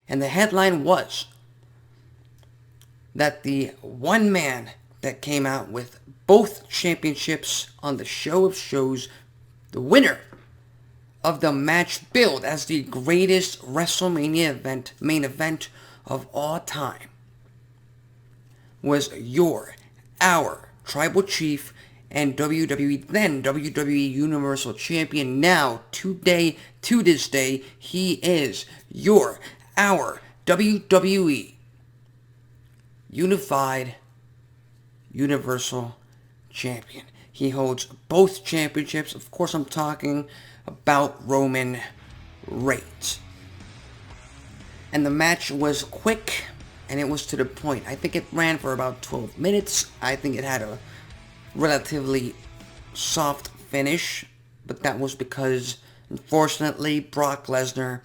And the headline was that the one man that came out with both championships on the show of shows, the winner of the match billed as the greatest WrestleMania main event of all time, was our tribal chief and then WWE Universal Champion. Now, to this day, he is our WWE Unified Universal Champion. He holds both championships. Of course, I'm talking about Roman Reigns. And the match was quick, and it was to the point. I think it ran for about 12 minutes. I think it had a relatively soft finish, but that was because, unfortunately, Brock Lesnar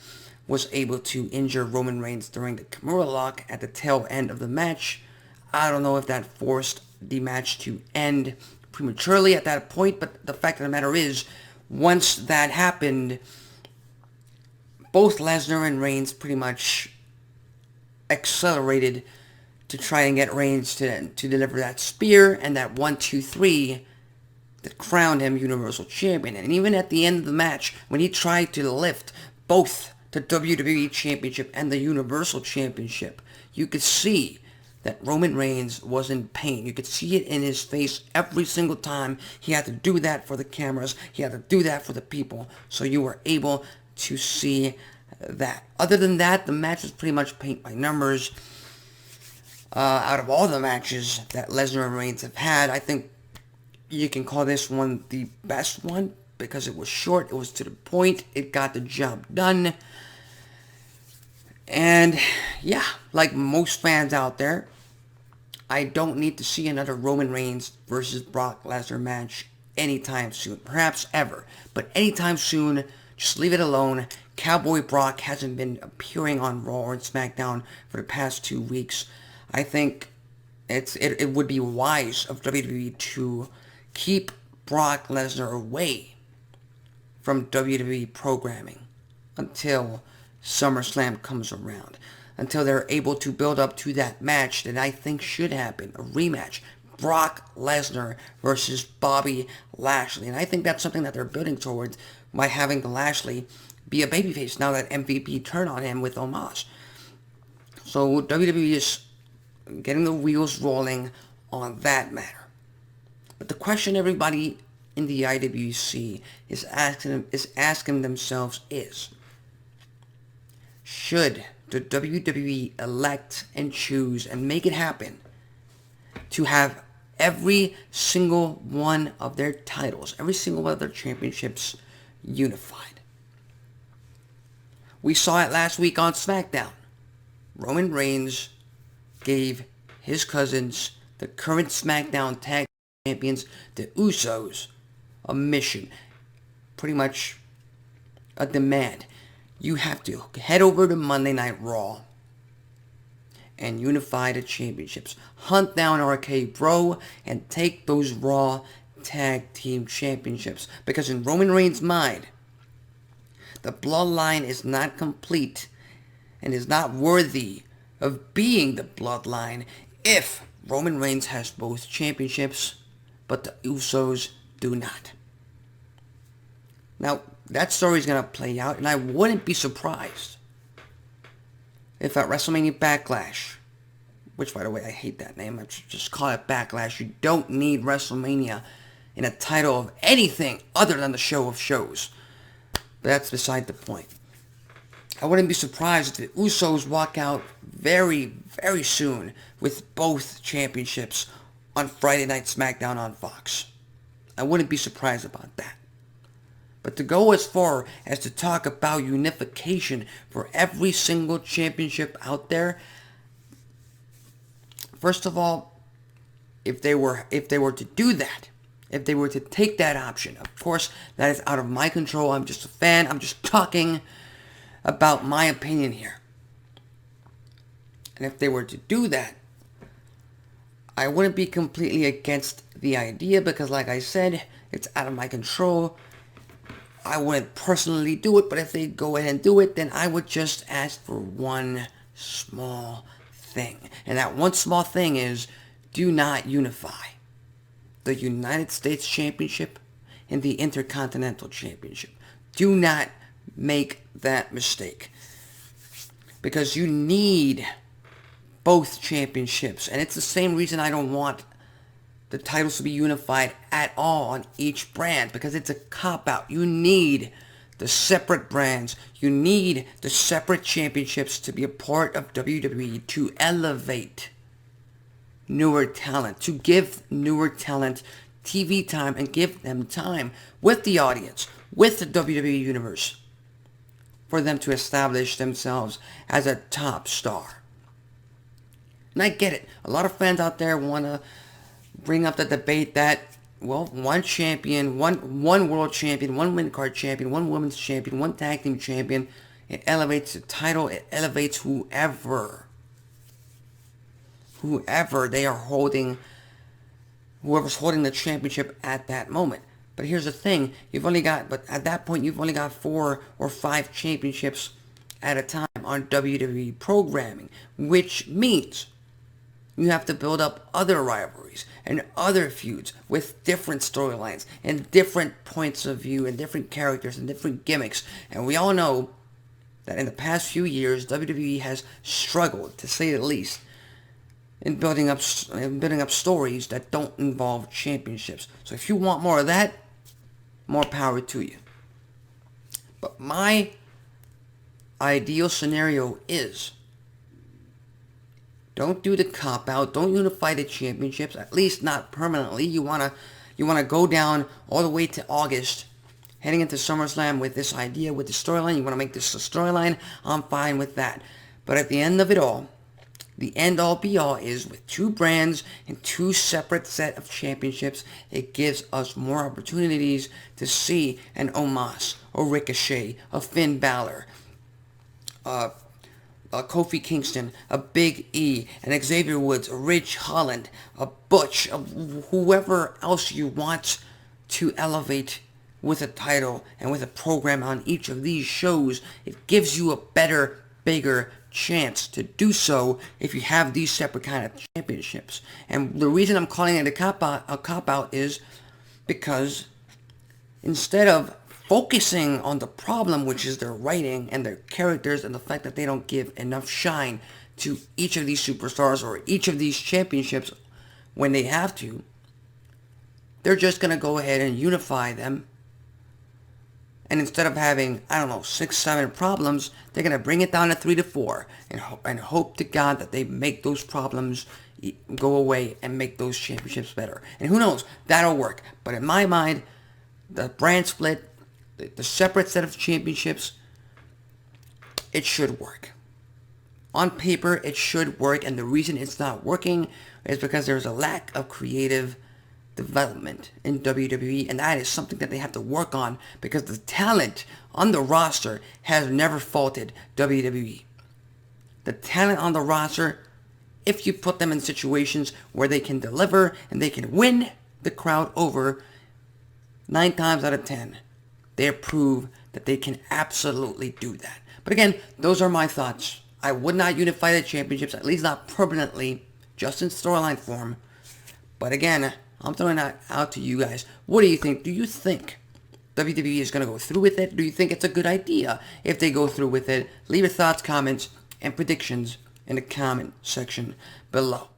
was able to injure Roman Reigns during the Kimura lock at the tail end of the match. I don't know if that forced the match to end prematurely at that point, but the fact of the matter is, once that happened, both Lesnar and Reigns pretty much accelerated to try and get Reigns to deliver that spear and that 1-2-3 that crowned him Universal Champion. And even at the end of the match, when he tried to lift both the WWE Championship and the Universal Championship, you could see that Roman Reigns was in pain. You could see it in his face every single time. He had to do that for the cameras. He had to do that for the people. So you were able to see that. Other than that, the match was pretty much paint by numbers. Out of all the matches that Lesnar and Reigns have had, I think you can call this one the best one because it was short, it was to the point, it got the job done. And yeah, like most fans out there, I don't need to see another Roman Reigns versus Brock Lesnar match anytime soon. Perhaps ever. But anytime soon, just leave it alone. Cowboy Brock hasn't been appearing on Raw or SmackDown for the past 2 weeks. I think it would be wise of WWE to keep Brock Lesnar away from WWE programming until SummerSlam comes around, until they're able to build up to that match that I think should happen, a rematch. Brock Lesnar versus Bobby Lashley. And I think that's something that they're building towards by having the Lashley be a babyface now that MVP turned on him with Omos. So WWE is getting the wheels rolling on that matter. But the question everybody in the IWC is asking themselves is, should the WWE elect and choose and make it happen to have every single one of their titles, every single one of their championships unified? We saw it last week on SmackDown. Roman Reigns gave his cousins, the current SmackDown Tag Champions, the Usos, a mission. Pretty much a demand. You have to head over to Monday Night Raw and unify the championships. Hunt down RK Bro and take those Raw Tag Team Championships. Because in Roman Reigns' mind, the bloodline is not complete and is not worthy of being the bloodline if Roman Reigns has both championships, but the Usos do not. Now, that story is going to play out, and I wouldn't be surprised if at WrestleMania Backlash, which, by the way, I hate that name. I just call it Backlash. You don't need WrestleMania in a title of anything other than the show of shows. But that's beside the point. I wouldn't be surprised if the Usos walk out very, very soon with both championships on Friday Night SmackDown on Fox. I wouldn't be surprised about that. But to go as far as to talk about unification for every single championship out there, first of all, if they were to do that, if they were to take that option, of course, that is out of my control. I'm just a fan. I'm just talking about my opinion here. And if they were to do that, I wouldn't be completely against the idea because, like I said, it's out of my control. I wouldn't personally do it, but if they go ahead and do it, then I would just ask for one small thing. And that one small thing is, do not unify the United States Championship and the Intercontinental Championship. Do not make that mistake. Because you need both championships. And it's the same reason I don't want the titles to be unified at all on each brand, because it's a cop-out. You need the separate brands. You need the separate championships to be a part of WWE to elevate newer talent, to give newer talent TV time and give them time with the audience, with the WWE Universe, for them to establish themselves as a top star. And I get it. A lot of fans out there want to bring up the debate that, well, one champion, one world champion, one mid-card champion, one women's champion, one tag team champion, it elevates the title, it elevates whoever they are holding, whoever's holding the championship at that moment. But here's the thing, but at that point, you've only got 4 or 5 championships at a time on WWE programming, which means you have to build up other rivalries and other feuds with different storylines and different points of view and different characters and different gimmicks. And we all know that in the past few years, WWE has struggled, to say the least, in building up stories that don't involve championships. So if you want more of that, more power to you. But my ideal scenario is, don't do the cop-out. Don't unify the championships, at least not permanently. You wanna go down all the way to August, heading into SummerSlam with this idea, with the storyline. You want to make this a storyline. I'm fine with that. But at the end of it all, the end-all be-all is with 2 brands and 2 separate set of championships. It gives us more opportunities to see an Omos, a Ricochet, a Finn Balor, a Kofi Kingston, a Big E, an Xavier Woods, a Ridge Holland, a Butch, whoever else you want to elevate with a title and with a program on each of these shows. It gives you a better, bigger chance to do so if you have these separate kind of championships. And the reason I'm calling it a cop-out is because instead of focusing on the problem, which is their writing and their characters and the fact that they don't give enough shine to each of these superstars or each of these championships when they have to, they're just going to go ahead and unify them. And instead of having, 6, 7 problems, they're going to bring it down to 3 to 4 and hope to God that they make those problems go away and make those championships better. And who knows, that'll work. But in my mind, the brand split, the separate set of championships, it should work. On paper, it should work, and the reason it's not working is because there's a lack of creative development in WWE, and that is something that they have to work on, because the talent on the roster has never faulted WWE. The talent on the roster, if you put them in situations where they can deliver and they can win the crowd over, 9 times out of 10, they prove that they can absolutely do that. But again, those are my thoughts. I would not unify the championships, at least not permanently, just in storyline form. But again, I'm throwing that out to you guys. What do you think? Do you think WWE is going to go through with it? Do you think it's a good idea if they go through with it? Leave your thoughts, comments, and predictions in the comment section below.